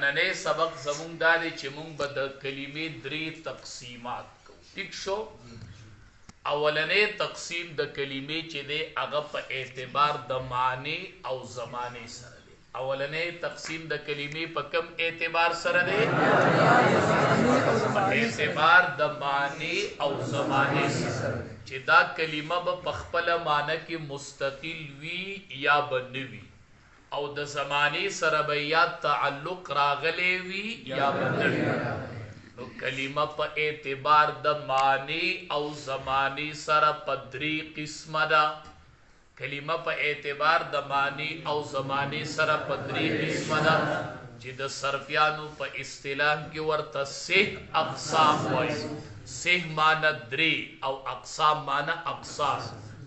نننې سبق زمونږ دا دی چې مونږ به د کلمې 3 تقسیمات کوو. ټیک شو؟ اولنې تقسیم د کلمې چې دی هغه په اعتبار د معنی او زمانې سره دی. اولنې تقسیم د کلمې په کوم اعتبار سره دی؟ په اعتبار د معنی او زمانې سره، چې دا کلمه به په خپله معنی کې مستقل وي یا به نه وي، او د زمانې سره به یا تعلق راغلی وي یا به نه وي. نو کلمه په اعتبار د معنی او زمانې سره په 3 قسمه ده. کلمه په اعتبار د معنی او زمانې سره په 3 قسمه ده، چې د صرفیانو په اصطلاح کې ورته 6 اقسام وایي. 6 معنی 3 او اقسام معنی اقسام.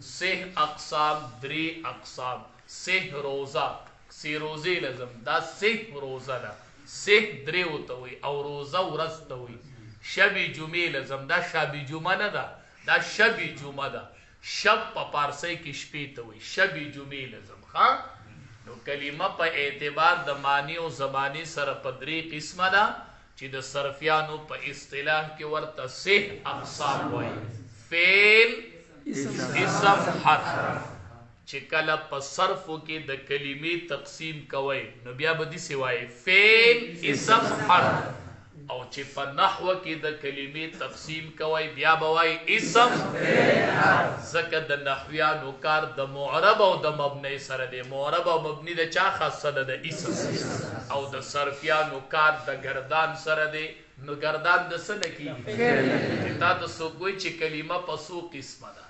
6 اقسام 3 اقسام. 6 روزه 6 روزې لازم، دا 6 روزه ده. 6 درې ورته وایي او روزه ورځ ته وایي. شب جمعې لازم، دا شب جمعه نه ده، دا شب جمعه ده. شب په پارسی کې شپې ته وایي، شب جمعې لازم. ها نو کلمه په اعتبار د معنی او زمانې سره په 3 قسمه ده، چې د صرفیانو په اصطلاح کې ورته 6 اقسام وایي. فعل، اسم، حرف. چې کله په صرفو کې د کلمې تقسیم کوي نو بیا به داسې وایي فعل، اسم، حرف. او چې په نحو کې د کلمې تقسیم کوي بیا به وایي اسم، حرف. ځکه د نحویانو کار د معرب او د مبني سره دی. معرب او مبني د چا خاصه ده؟ د اسم. او د صرفیانو کار د گردان سره دی. نو گردان د څه نه کېږي؟ چې تا د څوک وایي چې کلمه په څو قسمه ده،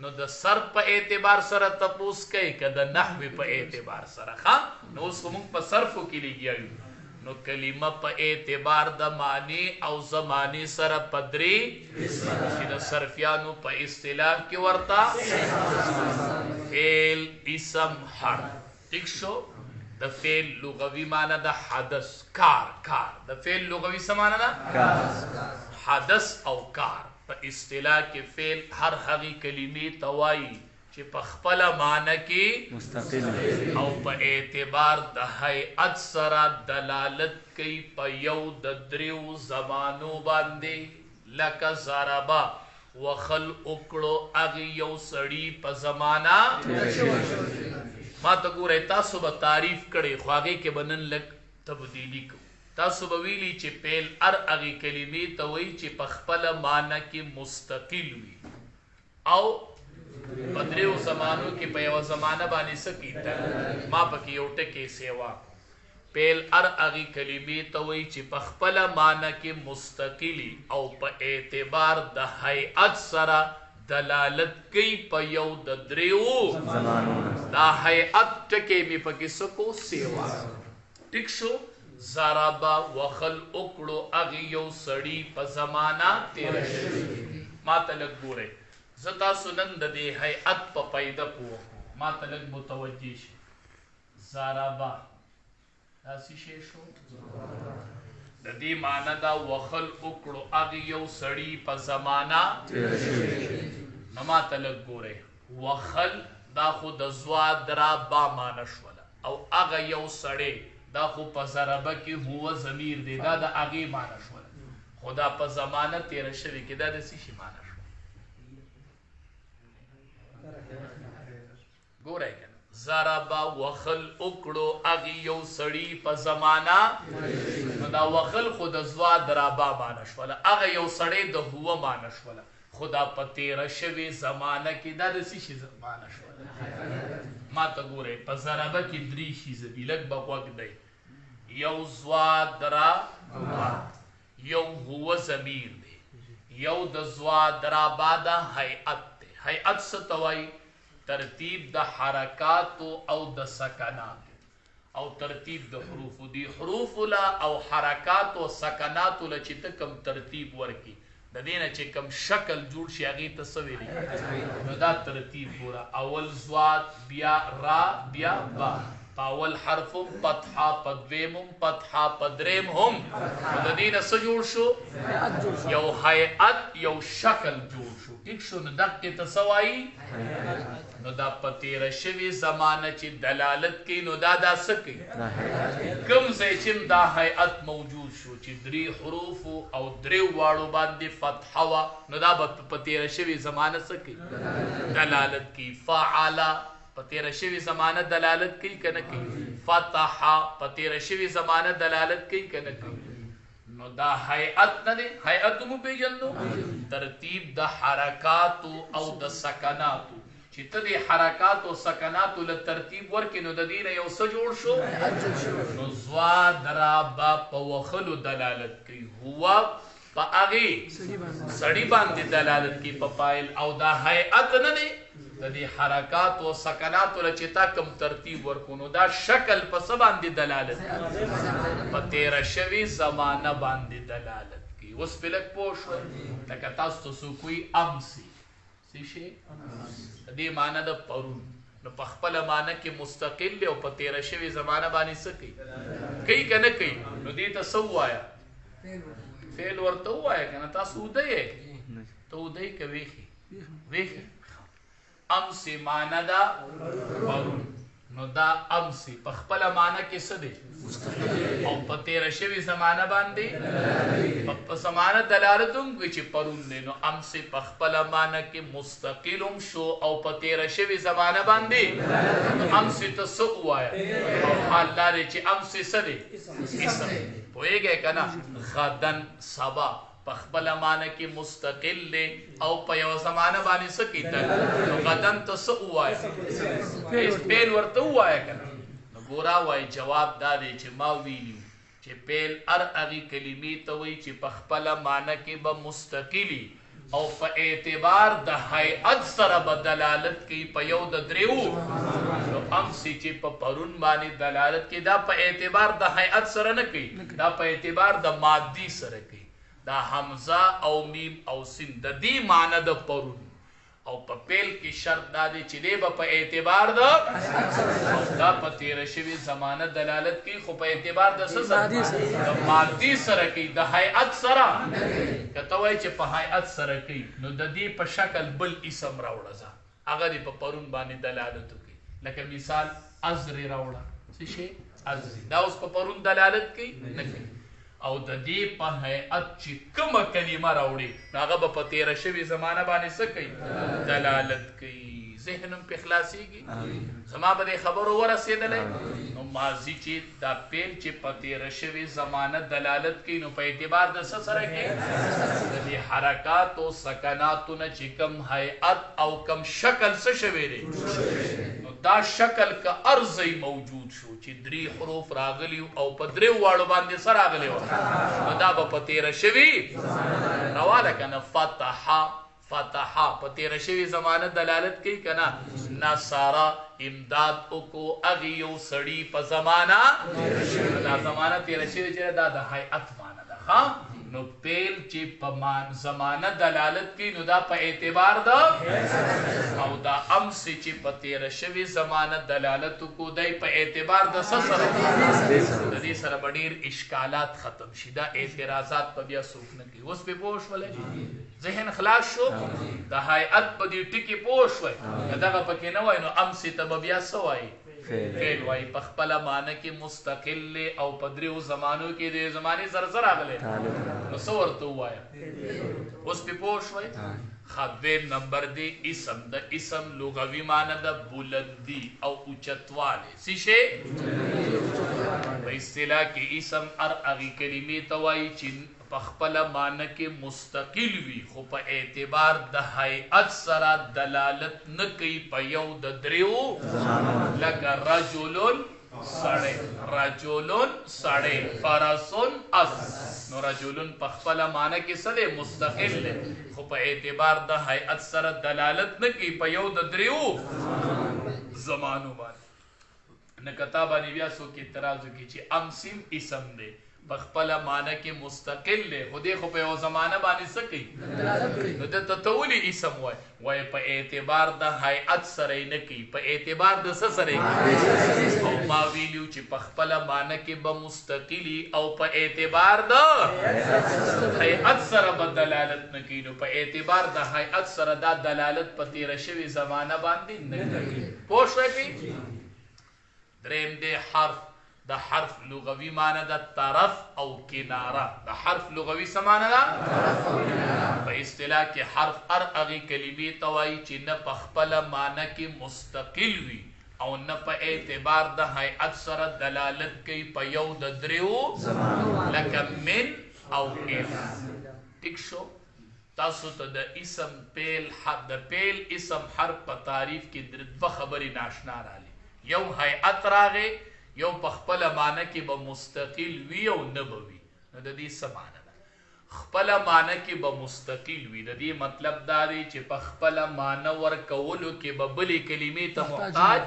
نو د صرف په اعتبار سره تپوس کوي که د نحوی په اعتبار سره. ښه نو اوس خو موږ په صرفو کې لګیا یو. نو کلمه په اعتبار د معنی او زمانې سره په 3 چې د صرفیانو په اصطلاح کې ورته فعل، اسم، حرف. ټیک شو؟ د فعل لغوي معنی د حدث، کار. د فعل لغوي څه معنی ده؟ حدث او کار. په اصطلاح کې فعل هر هغې کلمې ته وایي چې په خپله معنی کې مستقل او په اعتبار د هیئت سره دلالت کوي په یو د 3 زمانو باندې. لکه ضربه وخل وکړو، هغې یو سړي په زمانه ما ته ګورئ، تاسو به تعریف کړئ خو هغې کې به نن لږ تبدیلي کوو. تاسو به ویلي چې فعل هر هغې کلمې ته وایي چې په خپله معنی کې مستقل وي او په 3 زمانو کې په یوه زمانه باندې څه کېده. ما پکې یو ټکی سیوا. فعل هر هغې کلمې ته وایي چې په خپله معنی کې مستقلي او په اعتبار د هیئت سره دلالت کوي په یو د 3 زمانو. دا هیئت ټکی مې پکې څه کو سیوا. ټیک شو؟ ضربه وخل وکړو، هغې یو سړي په زمانه تېره شوي. ما ته لږ ګورئ، زه تاسو نن د دې هیئت په پیده پوه کړو، ما ته لږ متوجه شي. ضربه دا څه شی شو؟ د دې معنی دا وخل وکړو، هغې یو سړي په زمانه تېره شوي. نو ما ته لږ ګورئ، وخل دا خو د زوا درا با معنی شوله، او هغه یو سړی دا خو په ضربه کې هو ضمیر دی، دا د هغې معنی شوله. خو دا په زمانه تېره شوې کې دا د څه شي معنی شوه؟ ګورئ که نه، ضربه وخل وکړو، هغې یو سړي په زمانه. نو دا وخل خو د زوا درابا معنی شوله، هغه یو سړی د هو معنی شوله. خو دا په تېره شوې زمانه کې دا د څه شي معنی شوله؟ ما ته ګورئ، په ضربه کې 3 شیزه دي، لږ به غوږ دی. یو زوا درا با، یو هو ضمیر دی، یو د زوا درا با دا هیئت دی. هیئت څه ته وایي؟ ترتیب د حرکاتو او د سکناتو او ترتیب د حروفو. دی حروفو له او حرکاتو او سکناتو له چې ته کوم ترتیب ورکړي، د دې نه چې کوم شکل جوړ شي هغې ته څه ویلي؟ نو دا ترتیب ګوره، اول زواد، بیا را، بیا با. پاول حرفم فتحه پدویمم فتحه پدریم هم د دې نه څه جوړ شو یو هیئت یو شکل جوړ شو ټیک شو نو دغه ته څه وایي نو دا په تېره شوې زمانه چې دلالت کوي نو دا څه کوي کوم ځای چې دا هیئت موجود شو چې درې حروفو او درې واړو باندې فتحه وه نو دا به په تېره شوې زمانه څه کوي دلالت کوي فعله په تېره شوې زمانه دلالت کوي که نه کوي فتحه په تېره شوې زمانه دلالت کوي که نه کوي نو دا هیئت نه دی هیئت مو پېژندو ترتیب د حرکاتو او د سکناتو چې ته د حرکاتو سکناتو له ترتیب ورکې نو د دې نه یو څه جوړ شو نو زوا درابه په وښلو دلالت کوي هو په هغې سړي باندې دلالت کوي په فاعل او دا هیئت نه دی د دې حرکات او سکناتو له چې تا کوم ترتیب ورکو نو دا شکل په څه باندې دلالت کوي په تېره شوې زمانه باندې دلالت کوي اوس پې لږ پوه شوئ لکه تاسو ته څوک وایي امسي څه شی د دې معنی د پرون نو په خپله معنی کې مستقل دی او په تېره شوې زمانه باندې څه کوي کوي که نه کوي نو دې ته څه ووایه فعل ورته ووایه که نه تاسو ودی یې ته ودی که ویښې ویښې امسی معنی دا پرون نو دا امسی په خپله معنی کې څه دی او په تېره شوې زمانه باندې په زمانه دلالت هم کوي چې پرون دی نو امسی په خپله معنی کې مستقل هم شو او په تېره شوې زمانه باندې نو امسی ته څه ووایه او حال دا دی چې امسی څه دی اسم پوهېږئ که نه غدن سبا په خپله معنی کې مستقل دی او په یوه زمانه باندې څه کوي نو غدن ته څه ووایه پیل ورته ووایه که نه نو ګوره وایي جواب دا دی چې ما ویلي چې پیل هر هغې کلمې ته وایي چې په خپله معنی کې به مستقلي او په اعتبار د هیئت سره به دلالت کوي په یو د دریو نو امسی چې په پرون باندې دلالت کوي دا په اعتبار د هیئت سره نه کوي دا په اعتبار د مادي سره کوي دا حمزه او میم او سین د دې معنی د پرون او په پیل کې شرط دا دی چې دی به په اعتبار د دا په تېره شوې زمانه دلالت کوي خو په اعتبار د څه سره د مادي سره کوي د هیئت سره که ته وایې چې په هیئت سره کوي نو د دې په شکل بل اسم راوړه ځه هغه دې په پرون باندې دلالت وکړي لکه مثال ازرې راوړه څه شی ازرې دا اوس په پرون دلالت کوي نه کوي او د دې په هیئت چې کومه کلمه راوړي نو هغه به په تېره شوې زمانه باندې څه کوي دلالت کوي ذهن هم پې خلاصېږي زما به دې خبرو ورسېدلی نو ماضي چې دا پیل چې په تېره شوې زمانه دلالت کوي نو په اعتبار د څه سره کوي د دې حرکاتو سکناتو نه چې کوم هیئت او کوم شکل څه شوی دی نو دا شکل که هر ځای موجود شو چې درې حروف راغلي او په درېو واړو باندې څه راغلی وه نو دا به په تېره شوي رواله که نه فتحه فتحه په تېره شوې زمانه دلالت کوي که نه نصره امداد وکړو هغې یو سړي په زمانه دا زمانه تېره شوې چې دا د هیئت معنی ده ښه نو پیل چې په زمانه دلالت کوي نو دا په اعتبار ده او دا امسی چې په تېره شوې زمانه دلالت وکړو دی په اعتبار د څه سره د دې سره به ډېر اشکالات ختم شي دا اعتراضات به بیا څوک نه کوي اوس پې پوه شولی ذهن خلاص شو د هیئت په دې ټکي پوه شوی که دغه پکې نه وای نو امسی ته به بیا څه وایي فعل وایي په خپله معنی کې مستقل دی او په دریو زمانو کې د زمانې سره څه راغلی نو څه ورته ووایه اوس پې پوه شوی ښه دویم نمبر دی اسم د اسم لغوي معنی د بلندي او اوچتوالی څه شی په اصطلاح کې اسم هر هغې کلمې ته وایي چې په خپله معنی کې مستقل وي خو په اعتبار د هیئت سره دلالت نه کوي په یو د دریو لکه رجلون سړی رجلون سړی فرسون اس نو رجلون په خپله معنی کې څه دی مستقل دی خو په اعتبار د هیئت سره دلالت نه کوي په یو د دریو زمانو باندې نه که تا باندې بیا څوک اعتراض وکړي چې امسیم اسم دی بخپل معنی کې مستقل دی خو دې خو په یو زمانه باندې څه کوي نو دته ته ولې اسم وایي په اعتبار د هیئت سره یې نه کوي په اعتبار د څه سره یې او ما ویلو چې په خپل معنی کې به مستقلي او په اعتبار د هیئت سره به دلالت نه کوي نو په اعتبار د هیئت سره دا دلالت په تېره شوې زمانه باندې نه کوي پوه شوی پې دریم دی حرف د حرف لغوي معنی د طرف او کناره د حرف لغوي څه معنی ده په اصطلاح کې حرف هر هغې کلمې ته وایي چې نه په خپله معنی کې مستقل وي او نه په اعتبار د هیئت سره دلالت کوي په یو د دریو لکه من او اف ټیک شو تاسو ته د اسم پیل د پیل اسم حرف په تعریف کې دوه خبرې ناشنا راغلي یو هیئت راغی یو په خپله معنی کې به مستقل وي او نه به وي نو د دې څه معنی ده خپله معنی کې به مستقل وي د دې مطلب دا دی چې په خپله معنی ورکولو کې به بلې کلمې ته محتاج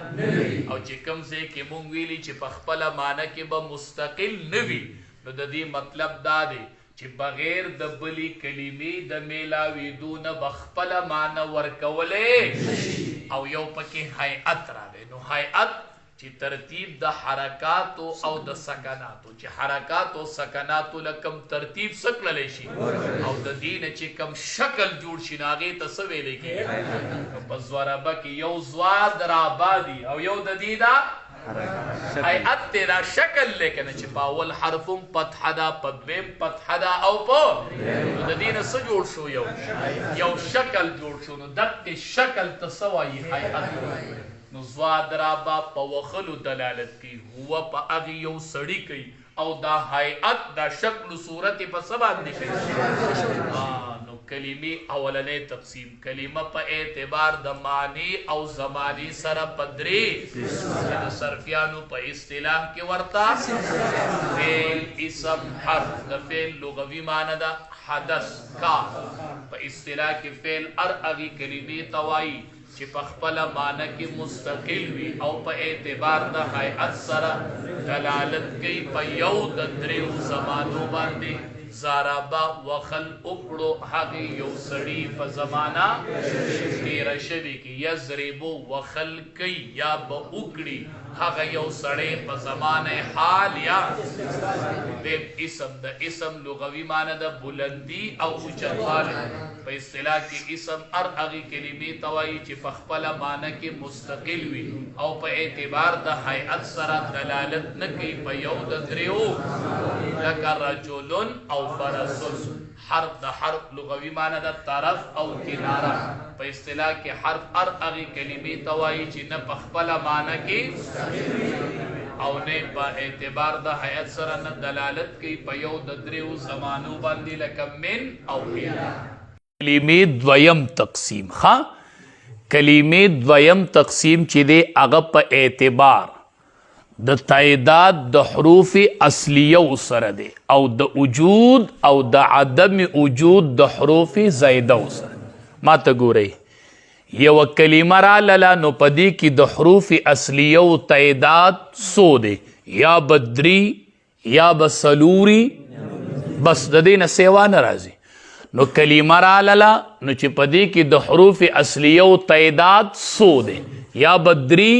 او چې کوم ځای کې مونږ ویلي چې په خپله معنی کې به مستقل نه وي نو د دې مطلب دا دی چې بغیر د بلې کلمې د میلاوېدو نه به خپله معنی ورکولی او یو پکې هیئت راغی نو هیئت چې ترتیب د حرکاتو او د سکناتو چې حرکات او سکناتو لکم ترتیب څه کړلی شي او د دې نه چې کم شکل جوړ شي نو هغې ته څه ویلی کېږي په ضربه کې یو ضاد رابا دي او یو د دې دا هیئت دی دا شکل دی که نه چې په اول حرف هم فتحه ده په دویم فتحه ده او په نو د دې نه څه جوړ شو یو شکل جوړ شو نو دقې شکل ته څه وایي هیئت نو ضاد رابا په وخلو دلالت کوي هو په هغې یو سړي کوي او دا هیئت دا شکل و صورت یې په څه باندې کوي نو کلمې اولنی تقسیم کلمه په اعتبار د معنی او زمانې سره په درې د صرفیانو په اصطلاح کې ورته فعل اسم حرف د فعل لغوي معنی ده حدث کار په اصطلاح کې فعل هر هغې کلمې ته وایي چې په خپله معنی کې مستقل وي او په اعتبار د هیئت سره دلالت کوي په یو د دریو زمانو باندې ضربه وخل وکړو هغې یو سړي په زمانه تېره شوې کې یضربو وخل کوي یا به وکړي هغه یو سړی په زمانه حال یا دیم اسم د اسم لغوي معنی د بلندي او اوچتوالی په اصطلاح کې اسم هر هغې کلمې ته وایي چې په خپله معنی کې مستقل وي او په اعتبار د هیئت سره دلالت نه کوي په یو د دریو لکه رجلن او فرسن حرف د حرف لغوي معنی د طرف او کناره په اصطلاح کې حرف هر هغې کلمې ته وایي چې نه په خپله معنی کې او نه په اعتبار د هیئت سره نه دلالت کوي په یو د دریو زمانو باندې لکه من او اله کلمې دویم تقسیم کلمې دویم تقسیم چې دی هغه په اعتبار د تعداد د حروف اصلیو سره دی او د وجود او د عدم وجود د حروف زائده سره ما ته ګورئ یو کلمه رالاله نو په دې کې د حروف اصلیو تعداد څو دی یا به درې یا به څلوري بس د دې نه سیوا نه راځي نو کلمه رالاله نو چې په دې کې د حروف اصلیو تعداد څو دی یا به درې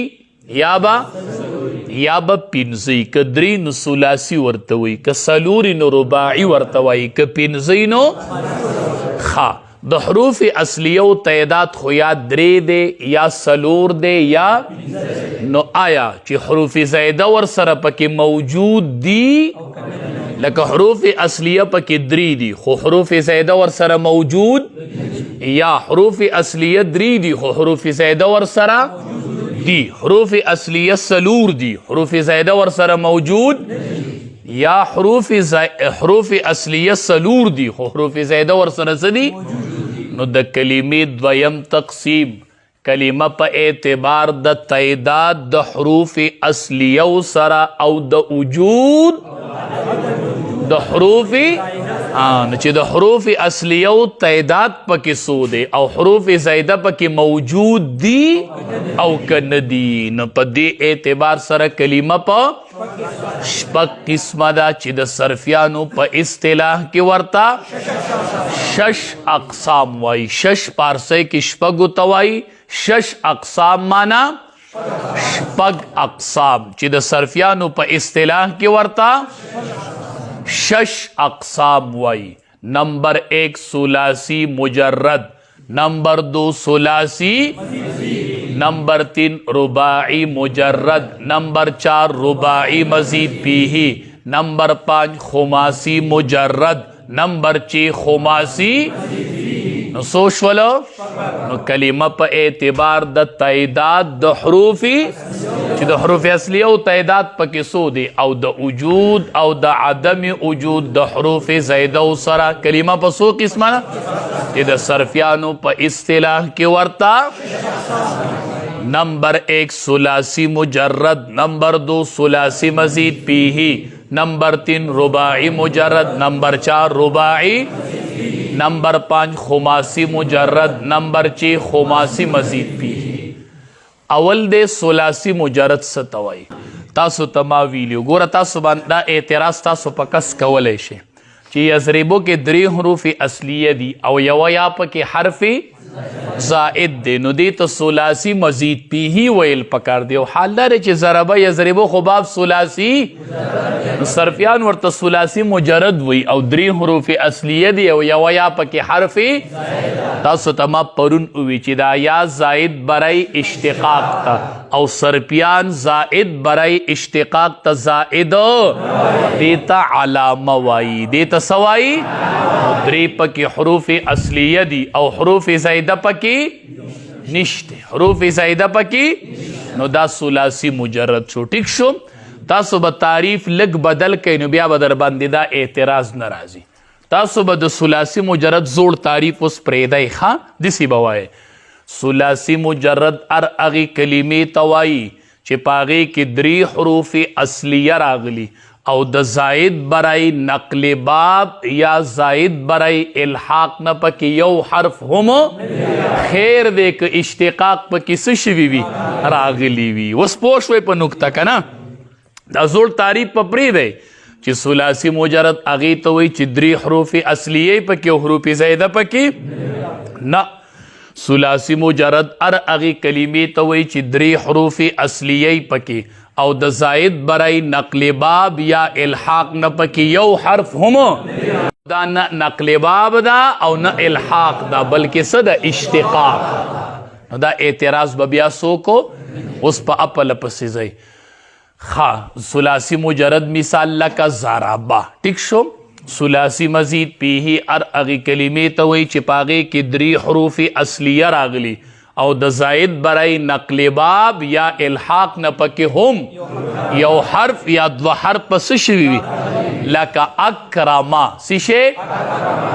یا به پنځه که درې نو ثلاثي ورته وایي که څلوري نو رباعي ورته وایي که پنځه نو د حروف اصلیو تعداد خو یا درې دی یا څلور دی یا نو آیا چې حروف زائده ورسره پکې موجود دي لکه حروف اصلیه پکې درې دي خو حروف زائده ورسره موجود یا حروف اصلیه درې دي خو حروف زائده ورسره دي حروف اصلیه څلور دي حروف زائده ورسره موجود یا حروف اصلیه څلور دي خو حروف زائده ورسره څه دي نو د کلمې دویم تقسیم کلمه په اعتبار د تعداد د حروف اصلیو سره او د وجود د حروف چې د حروف اصلیو تعداد پکې سو دی او حروف زائده پکې موجود دي او کنه دي، نو په دې اعتبار سره کلمه په شپږ قسمه ده چې د صرفیانو په اصطلاح کې ورته شش اقسام وایي. شش پارسی کې شپږو ته وایي، شش اقسام معنا شپږ اقسام چې د صرفیانو په اصطلاح کې ورته شش اقسام وای. نمبر 1 ثلاثی مجرد، نمبر 2 ثلاثی، نمبر 3 رباعی مجرد، نمبر 4 رباعی مزید پیہی، نمبر 5 خماسی مجرد، نمبر 6 خماسی. نو سوچ ولو نو کلمه په اعتبار د تعداد د حروفی چې د حروف اصلی او تعداد پکې سو دی او د وجود او د عدم وجود د حروف زائده او سره کلمه په سو قسمه چې د صرفیانو په اصطلاح کې ورته نمبر 1 ثلاثی مجرد، نمبر 2 ثلاثی مزید پیہی، نمبر 3 رباعی مجرد، نمبر 4 رباعی، نمبر 5 خماسی مجرد، نمبر 6 خماسی مزید پیہی. اول دے ثلاثی مجرد ستوئی تاسو تما ویلیو ګوره تاسو باندې دا اعتراض تاسو په کس کولی شي چې یضربو کې 3 حروف اصلیه دي او یو یا پکې حرف زائد دی، نو دی ته ثلاثی مزید پیہی ویل پکار دی. او حال دا چې ضربه یضربو خو باب ثلاثی صرفیان ورته ثلاثی مجرد وی او 3 حروف اصلیه دی او یو یا پکې حرف تاسو ته ما پرون وی چې دا یا زائد برای اشتقاق تا او صرفیان زائد برای اشتقاق تا زائد دیتا علامه وای، دیتا سوائی 3 پکې حروف اصلیه دی او حروف زائده پکې نشته، حروف زائده پکې، نو دا ثلاثی مجرد شو. ٹھیک شو؟ تاسو به تعریف لگ بدل کئ نو بیا به در باندې دا اعتراض نه راځي. تاسو به د ثلاثی مجرد زوړ تعریف اوس پرېږدئ ښه داسې به وایئ ثلاثی مجرد هر هغې کلمې ته وایي چې په هغې کې 3 حروف اصلیه راغلي او د زائد برای نقل باب یا زائد برای الحاق نه پکې یو حرف هم خیر دی که اشتقاق پکې څه شوي وي راغلي وي. اوس پوه شوئ په نکته که نه؟ دا زوړ تعریف په پرېږدئ چې ثلاثی مجرد هغې ته وایي چې 3 حروف اصلیه پکې او حروف زائده پکې نه. ثلاثی مجرد هر هغې کلمې ته وایي چې 3 حروف اصلیه پکې او د زائد برای نقل باب یا الحاق نه پکې یو حرف هم دا نه نقل باب دا او نه الحاق دا بلکې څه ده اشتقاق. دا اعتراض به بیا څوک اوس په اپله پسې ځئ. ښه ثلاثی مجرد مثال لکه ضربه. ټیک شو؟ ثلاثی مزید پیہی هر هغې کلمې ته وایي چې په هغې کې 3 حروف اصلیه راغلي او د زائد برای نقل باب یا الحاق نه پکې هم یو حرف یا 2 حرف په څه شوي وي لکه اکرمه. څه شی؟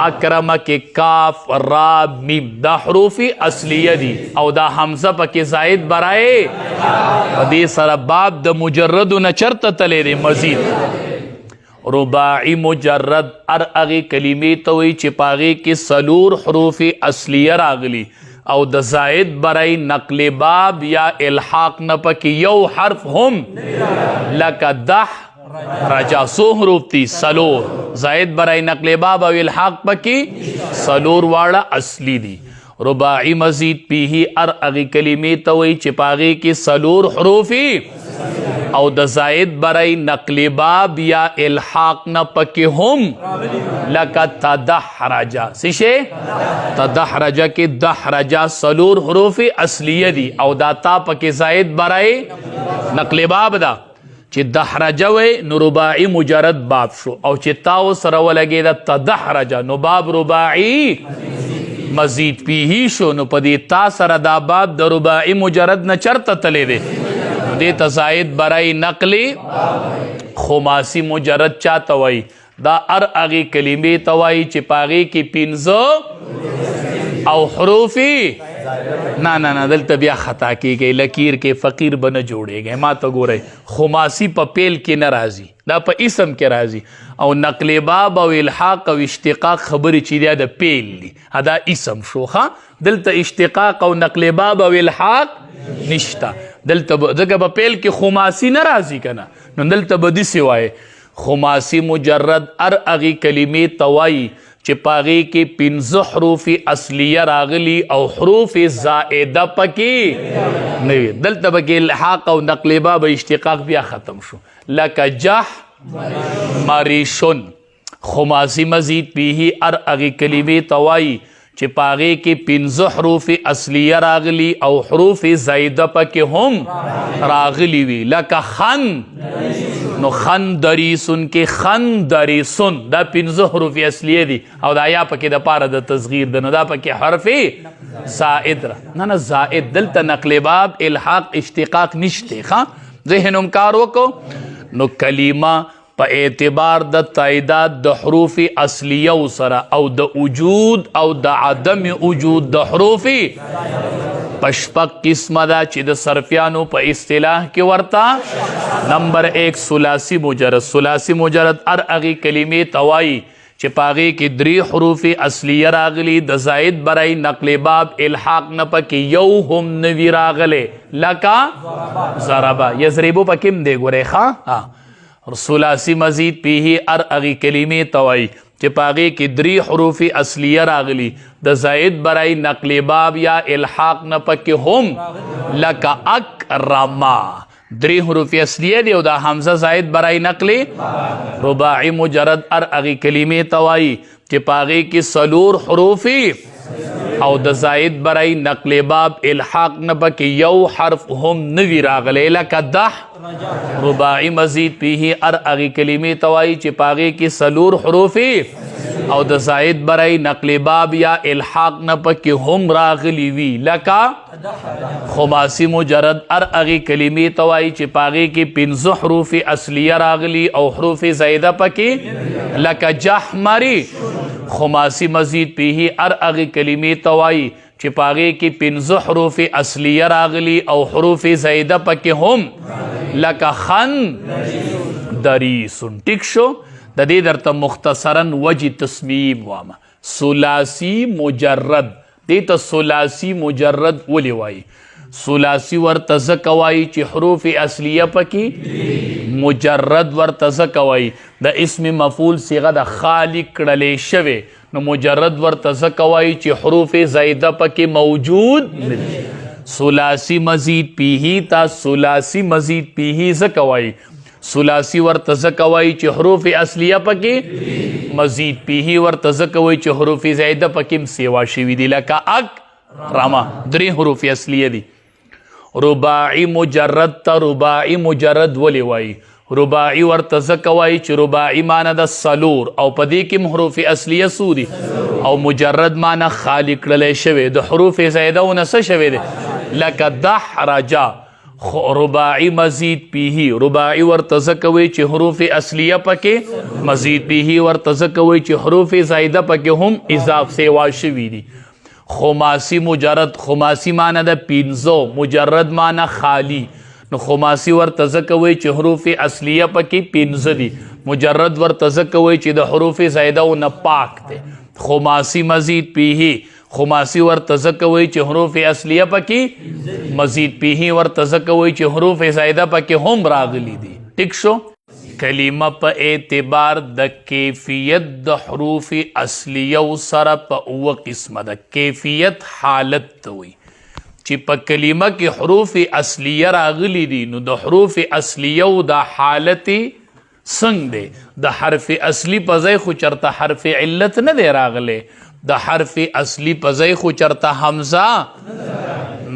اکرمه کې کاف را میم دا حروف اصلیه دي او دا حمزه پکې زائد برای په دې سره باب د مجردو نه چرته تلی دی مزید. رباعی مجرد هر هغې کلمې ته وایي چې په هغې کې 4 حروف اصلیه راغلي او د زائد برای نقل باب یا الحاق نه پکې یو حرف هم لکه دح رجا. سو حروف تی 4 زائد برای نقل باب او الحاق پکې 4 واړه اصلی دي. رباعی مزید پیہی هر هغې کلمې ته وایي چې په هغې کې 4 حروف او د زائد برای نقل باب یا الحاق نه پکې هم لکه تدحرجا. څه شی؟ تدحرجا کې دحرجا 4 حروف اصلیه دي او دا تا پکې زائد برای نقل باب ده چې دحرجه وی نو رباعی مجرد باب شو او چې تا سره ولګېده تدحرجا نو باب رباعی مزید پیہی شو. نو په دې تا سره دا باب د رباعی مجرد نه چرته تلی دی دیتا زائد برای نقلی خماسی مجرد چاته وای دا هر هغې کلمې ته وایي چې په هغې کې 15 او حروف نه دلته بیا خطا کیږي لکیر کې فقیر بنه جوړیږي ما ته ګورئ خماسي په پیل کې نه راځي دا په اسم کې راځي او نقل باب او الحاق او اشتقاق خبرې چې دا د پیل دي دا اسم شو ښه دلته اشتقاق او نقل باب او الحاق نشته دلته ځکه په پیل کې خماسي نه راځي کنه نو دلته به داسې وایي خماسي مجرد هغې کلمې ته وایي چې پاغې کې 15 حروف اصلیه راغلي او حروف زائده پکې نه وي دلته به کې الحاق او نقل باب اشتقاق بیا ختم شو لکه جح مریشن خماسي مزید پیه هغې کلمې ته وایي چې پاغې کې 15 حروف اصلیه راغلي او حروف زائده پکې هم راغلي وي لکه خن نو خن دریسن کې خن دریسن دا 15 حروف اصلیه دي او دا یا پکې د پاره د تصغیر ده نو دا پکې حرف زائد نه زائد دلته نقل باب الحاق اشتقاق نشته ښه ذهنم کار وکړو نو کلمه په اعتبار د تعداد د حروف اصلیه سره او د وجود او د عدم وجود د حروف پشپک قسمه ده چې د صرفیانو په اصطلاح کې ورته نمبر 1 ثلاثي مجرد هغې کلمې ته وایي چې په هغې کې 3 حروف اصلیه راغلي د زائد برای نقل باب الحاق نه پکې یو هم نه وي راغلی لکه ضربه یضربو پکې هم دی ګورئ ښه ثلاثي مزید پیه هغې کلمې ته وایي چې په هغې کې 3 حروف اصلیه راغلي د زائد برای نقل باب یا الحاق نه پکې هم لکه اکرما 3 حروف اصلیه دی او دا حمزه زائد برای نقل رباعي مجرد هغې کلمې ته وایي چې په هغې کې 4 حروف او د زائد برای نقل باب الحاق نه پکې یو حرف هم نه وي راغلی لکه دح رباعي مزید پیه هغې کلمې ته وایي چې په هغې کې 4 حروف او د زائد برای نقل باب یا الحاق نه پکې هم راغلي وي لکه خماسي مجرد هغې کلمې ته وایي چې په هغې کې 15 حروف اصلیه راغلي او حروف زائده پکې لکه جحمري خماسي مزید پیه هغې کلمې ته وایي چې په هغې کې 15 حروف اصلیه راغلي او حروف زائده پکې هم لکه خن دریسن ټیک شو د دې درته مختصرا وجه تصمیم وامه ثلاثي مجرد دې ته ثلاثي مجرد ولې وایي ثلاثي ورته ځکه وایي چې حروف اصلیه پکې مجرد ورته ځکه وایي د اسم مفعول صیغه د خالق کړلی شوی نو مجرد ورته ځکه وایي چې حروف زائده پکې موجود ثلاثي مزید پیه تا ثلاثي مزید پیه ځکه وایي ثلاثي ورته ځکه وایي چې حروف اصلیه پکې مزید پیه ورته ځکه وایي چې حروف زائده پکې هم سیوا شوي دي لکه اکرما 3 حروف اصلیه دي رباعي مجرد ته رباعي مجرد ولې وایي رباعي ورته ځکه وایي چې رباعي معنی د 4 او په دې کې حروف اصلیه څو دي او مجرد معنی خالی کړلی شوی د حروف زائده ونه څه شوی دی لکه دحرجا رباعي مزید پیه رباعي ورته ځکه وایي چې حروف اصلیه پکې مزید پیه ورته ځکه وایي چې حروف زائده پکې هم اضافه سیوا شوي دي خماسي مجرد خماسي معنی د 15 مجرد معنی خالی نو خماسي ورته ځکه وایي چې حروف اصلیه پکې 15 دي مجرد ورته ځکه وایي چې د حروف زائده ونه پاک دی خماسي مزید پیه خماسي ورته ځکه وایي چې حروف اصلیه پکې مزید پیه ورته ځکه وایي چې حروف زائده پکې هم راغلي دي ټیک شو کلمه په اعتبار د کیفیت د حروف اصلیه سره په 2 قسمه ده کیفیت حالت ته وایي چې په کلمه کې حروف اصلیه راغلي دي نو د حروف اصلیه د حالت څنګه دی د حرف اصلي په ځای خو چرته حرف علت نه دی راغلی د حرف اصلي په ځای خو چرته حمزه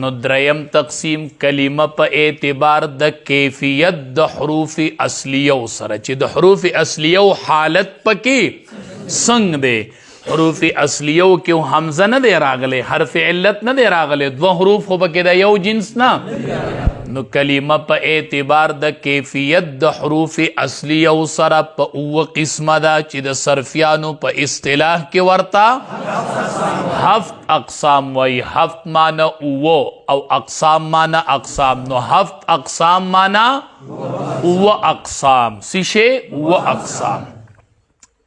نو دریم تقسیم کلمه په اعتبار د کیفیت د حروف اصلیه سره چې د حروف اصلیه حالت پکې څنګه دی حروف اصلیه کې حمزه نه دی راغلی حرف علت نه دی راغلی 2 حروف خو پکې د یو جنس نه نو کلمه په اعتبار د کیفیت د حروف اصلیه سره په 2 قسمه ده چې د صرفیانو په اصطلاح کې ورته هفت اقسام وای. هفت معنی اوو او اقسام معنی اقسام. نو هفت اقسام معنی اوو اقسام. سیشه اوو اقسام.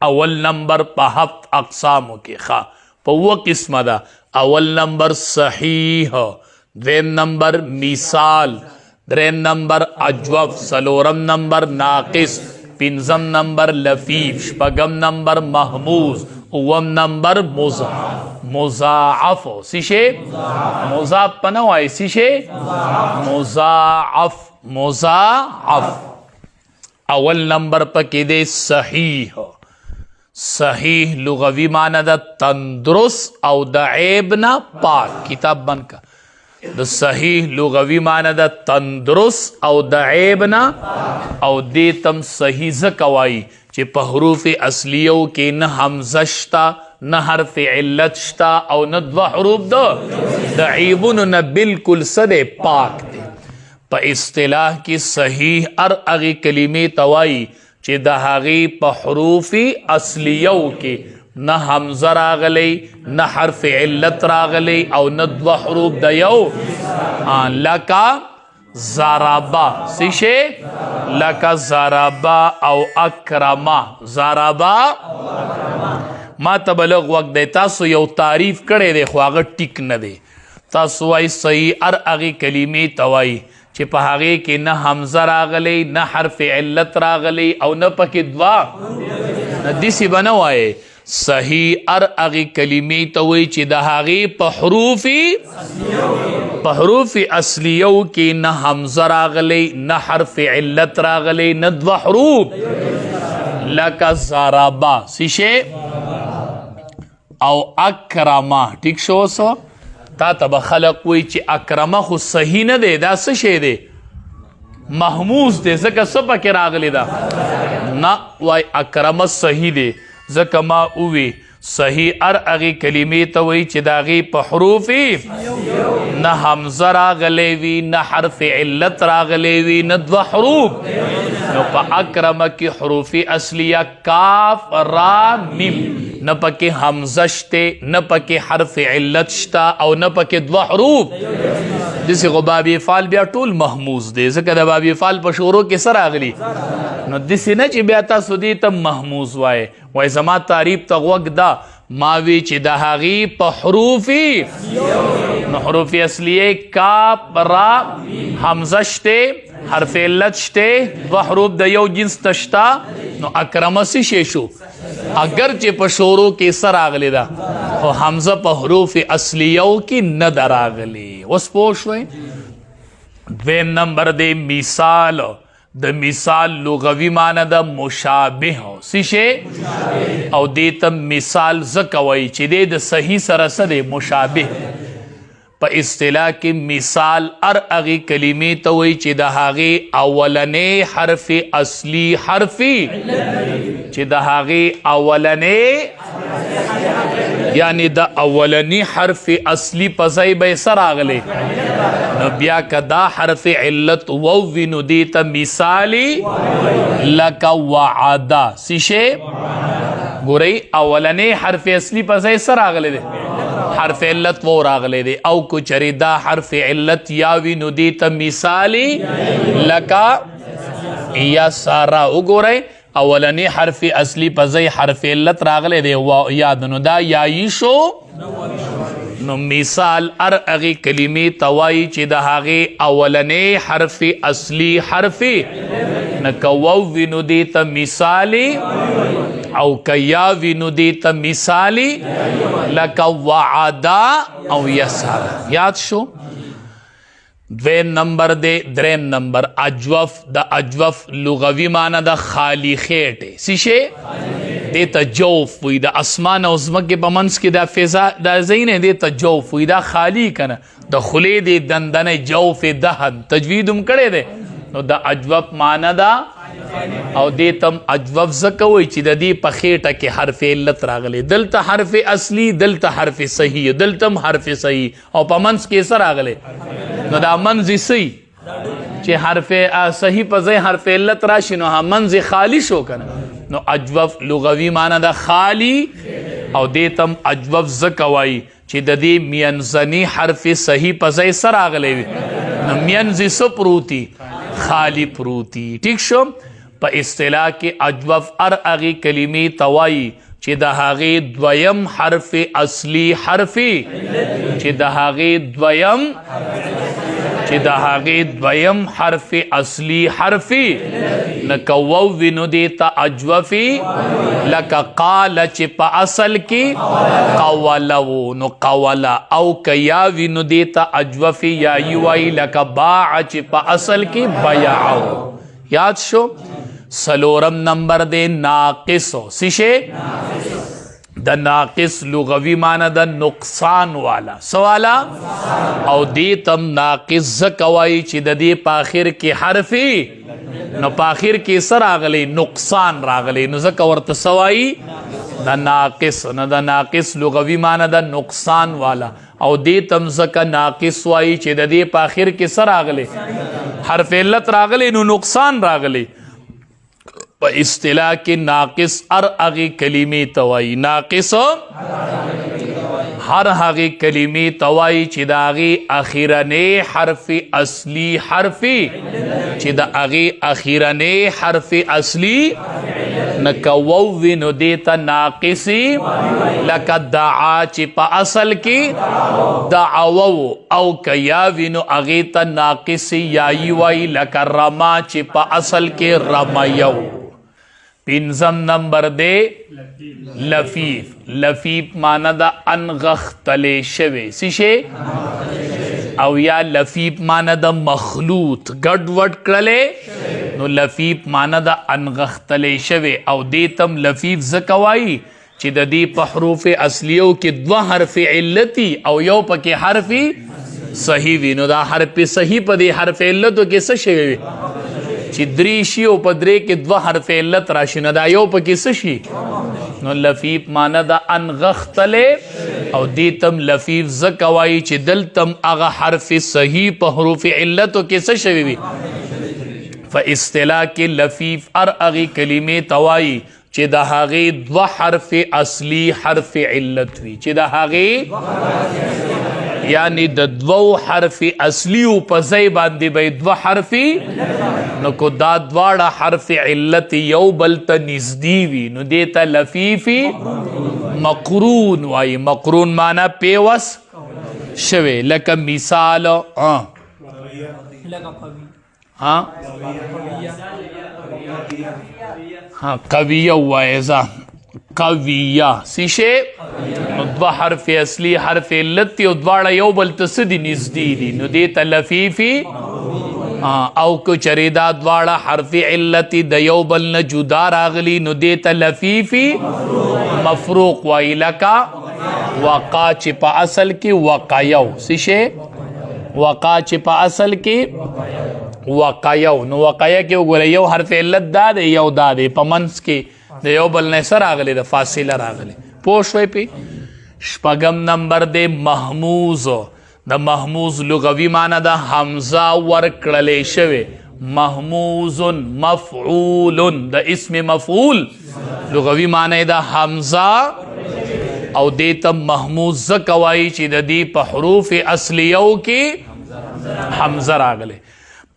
اول نمبر په هفت اقسامو کې ښه په اوو قسمه ده. اول نمبر صحیح، دویم نمبر مثال، دریم نمبر اجوف، څلورم نمبر ناقص، پنځم نمبر لفیف، شپږم نمبر محموز، اوم نمبر مضاعف. سیشه مضاعف پنه وای، سیشه مضاعف. اول نمبر پکې دی صحیح. صحیح لغوی معنی ده تندرست او د عیب نه پاک. کتاب بند کا. د صحیح لغوی معنی ده تندرست او د عیب نه، او دې تم صحیح ځکه وایي چې په حروف اصلیو کې نه حمزه شته، نه حرف علت شته، او نه دوه حروف ده د عیبونو نه بالکل څه دی پاک دی. په اصطلاح کې صحیح هر هغې کلمې ته وایي چې د هغې په حروف اصلیو کې نه حمزه راغلی، نه حرف علت راغلی، او نه دوه حروف د یو. لکه ضربه، سیشه لکه ضربه او اکرمه. ضربه ما ته به لږ وخت دی، تاسو یو تعریف کړی دی خو هغه ټیک نه دی. تاسو وایي صحیح هر هغې کلمې ته وایي چې په هغې کې نه حمزه راغلی، نه حرف علت راغلی، او نه پکې دوه. داسې به نه وایې. صحیح هر هغې کلمې ته وایي چې د هغې په حروف اصلیو کې نه حمزه راغلی، نه حرف علت راغلی، نه دوه حروف. لکه ضربه، سیشه او اکرمه. ټیک شو؟ اوس تا ته به خلق وایي چې اکرمه خو صحیح نه دی، دا څه شی دی؟ محموز دی، ځکه څه پکې راغلی ده؟ نه وای اکرمه صحیح دی، ځکه ما ووی صحیح هر هغې کلمې ته وایي چې د هغې په حروف نه حمزه راغلی وي، نه حرف علت راغلی وي، نه دوه حروف. نو په اکرمه کې حروف اصلیه کاف را میم، نه پکې حمزه شته، نه پکې حرف علت شته، او نه پکې دوه حروف. داسې خو باب افعال بیا ټول محموز دی، ځکه د باب افعال په شروع کې څه راغلي. نو داسې نه چې بیا تاسو دې ته محموز وایې. وایي زما تعریف ته غوږ ده، ما وی چې د هغې په حروف نو حروف اصلیه کاف را حمزه شته، حرف علت شته، دوه حروف د یو جنس ته شته. نو اکرمه څه شی شو؟ اگر چې په شروع کې څه راغلی ده خو حمزه په حروف اصلیو کې نه ده راغلی. اوس پوه شوئ؟ دویم نمبر دی مثال. د مثال لغوي معنی ده مشابه. سیشه او دې ته مثال ځکه وایي چې دی د صحیح سره څه دی؟ مشابه. په اصطلاح کې مثال هر هغې کلمې ته وایي چې د هغې اولنی حرف اصلي حرفي، چې د هغې اولنی یعنی د اولنی حرف اصلي په ځای به یې څه راغلی؟ نو بیا که دا حرف علت ووي نو دې ته مثالي لکه وعده. سیشه ګورئ اولنی حرف اصلي په ځای څه راغلی دی؟ حرف علت وہ راغلے دے. او کو چری دا حرف علت یاوی نو دیتا مثالی لکا یا سارا. اگو رہے اولنی حرف اصلی پزی حرف علت راغلے دے یاد نو دا یایی شو. نو مثال ار اغی کلمی توائی چی دا هاگی اولنی حرف اصلی حرفی نکووی نو دیتا مثالی او کیاوی نو دیتا مثالی لکا وعدا او یسال. یاد شو. دویم نمبر دے دریم نمبر اجوف. دا اجوف لغوی معنی دا خالی خیٹے. سیشے دیتا جوف وی دا اسمان او زمک پا منس کی دا فضا دا زینے دیتا جوف وی دا خالی کنا دا خلی دی دندن جوف دہن تجویدم کرے دے. نو دا اجوف معنی دا او دیتم اجوف زکوی چی دا دی پا خیٹا کی حرف علت راغلے. دلتا حرف اصلی دلتا حرف صحیح دلتم حرف صحیح او پا منس کی سر راغلے. نو دا منزی صحیح چی حرف صحیح پا زی حرف علت راشی نو منزی خالی شو کنا. نو اجوف لغوی معنی دا خالی او دې تم اجوف ځکه وایي چې د دې منځني حرف صحیح په ځای څه راغلی وي نو منځ څه پروتي خالی پروتي ټیک شو په اصطلاح کې اجوف هغې کلمې ته وایي چې د هغې دویم حرف اصلي حرفي چې د هغې دویم حرف اصلي حرفي لکه وو وي نو دې ته اجوفي لکه قاله چې په اصل کې قوله وو نو قوله او که یا وي نو دې ته اجوفي یایي وایي لکه باع چې په اصل کې بیع وو یاد شو سلورم نمبر دے ناقص سشے دا ناقص لغوی معنی دا نقصان والا سوالا او دی تم ناقص زکوائی چی دا دی پاخر کی حرفی نو پاخر کی سر راغلی نقصان راغلی نو زکورت سوائی دا ناقص نو دا ناقص لغوی معنی دا نقصان والا او دی تم زکا ناقص وائی چی دا دی پاخر کی سر راغلی حرف علت راغلی نو نقصان راغلی په اصطلاح کې ناقص هغې کلمې ته وایي ناقص هغې کلمې ته وایي چې د هغې اخیرنی حرف اصلي حرفي چې د هغې اخیرنی حرف اصلي نه که وو وي نو دې ته ناقصي لکه دعا چې په اصل کې دعوه او که یا وي نو هغې ته ناقصي یایي وایي لکه رما چې په اصل کې رمیو پنځم نمبر دے لفیف لفیف معنی دا انغختلی شوی سیشے او یا لفیف معنی دا مخلوط گڑ وڈ کرلے نو لفیف معنی دا انغختلی شوی او دیتم لفیف زکوائی چی دا دی پا حروف اصلیو کی دو حرف علتی او یو پا کی حرفی صحیح وی نو دا حرف صحیح پا دی حرف علتو کی سشوی وی چې درې شي او په درې کې دوه حرف علت راشي نو دا یو پکې څه شي نو لفیف معنی دا انغختلی او دې تم لفیف ځکه وایي چې دلتم هغه حرف صحیح په حروف علتو کې څه شوي وي په اصطلاح کې لفیف هغې کلمې ته وایي چې د هغې دوه حرف اصلي حرف علت وي چې د هغې یعنی د دوو حرف اصلیو په ځای باندې به دوه حرفي نو کو دا دواړه حرف علت یو بل ته نږدې وي نو دې ته لفیفي مقرون وایي مقرون معنی پیوس شوی لکه مثال قویه وایزا قویه سیشه نو دو حرف اصلی حرف علت او دواړه یو بل ته څه دي نږدې دي نو دې ته لفیفي او که چرې دا دواړه حرف علت د یو بل نه جدا راغلي نو دې ته لفیفي مفروق وایي لکه وقا چې په اصل کې وقایو سیشه وقا چې په اصل کې وقایو نو وقایه کې وګوره یو حرف علت دا دی یو دا دی په منځ کې د یو بل نه څه راغلی د فاصله راغلی پوه شوی پی شپږم نمبر دی محموز د محموز لغوي معنی د حمزه ورکړلی شوی محموز مفعول د اسم مفعول لغوي معنی د حمزه او دې ته محموز ځکه وایي چې د دې په حروف اصلیو کې حمزه راغلی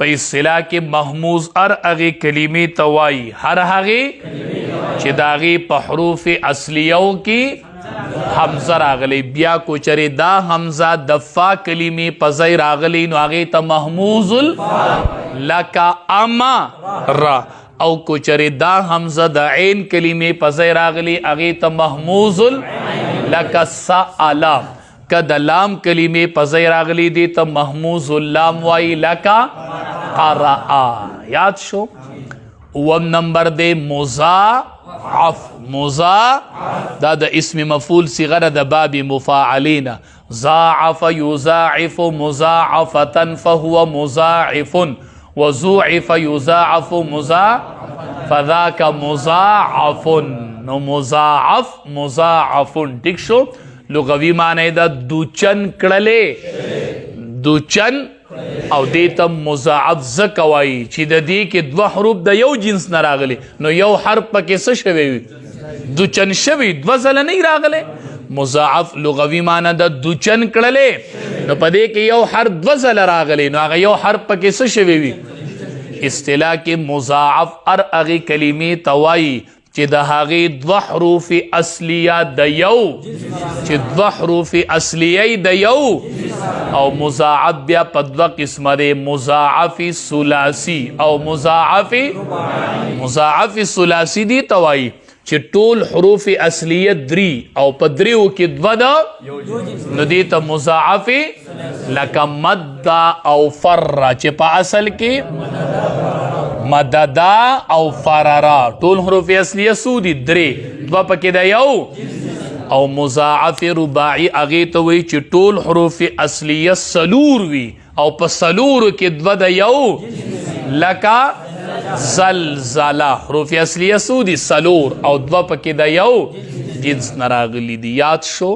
په اصطلاح کې محموز هغې کلمې ته وایي هغې چې د هغې په حروف اصلیو کې حمزه راغلی بیا کو چرې دا حمزه د فا کلمې په ځای راغلی نو هغې ته محموز لکه امر او کو چرې دا حمزه د عین کلمې په ځای راغلی هغې ته محموز لکه سأل که د لام کلمې په ځای راغلی دی ته محموز اللام وایي لکه قرأ یاد شو اوم نمبر دی مضاعف مضاعف دا د اسم مفعول صیغه د باب مفاعلین ضاعف یضاعف مضاعفة فهو مضاعف وضوعف یضاعف فذاک مضاعف نو مضاعف مضاعف ٹھیک شو لغوی معنی دا دوچن کړلې دوچن او دې ته مضاعف ځکه وایي چې د دې کې دوه حروف د یو جنس نه راغلي نو یو حرف پکې څه شوی وي دوچن شوی دو ځله نه راغله مضاعف لغوي معنی د دوچن کړلې نو پدې کې یو حرف دو ځله راغلی نو هغه یو حرف پکې څه شوی وي اصطلاح کې مضاعف هغه کلمې توای چې د هغې دوه حروف اصلیه د یو چې دوه حروف اصلیه د یو او مضاعف بیا په دوه قسمه دی مضاعف ثلاثي او مضاعف ثلاثي دی توای چې ټول حروف اصلیه درې او په دریو کې دوه ده نو دې ته مضاعف لکه مد او فر چې په اصل کې مددا او فررا ټول حروف اصلیه سودی درې دوه پکې ده یو او مضاعف رباعي هغې ته وایي چې ټول حروف اصلیه څلور وي او په څلورو کې دوه ده یو لکه زلزله حروف اصلیه سودی څلور او دوه پکې ده یو جنس نه راغلي دي یاد شو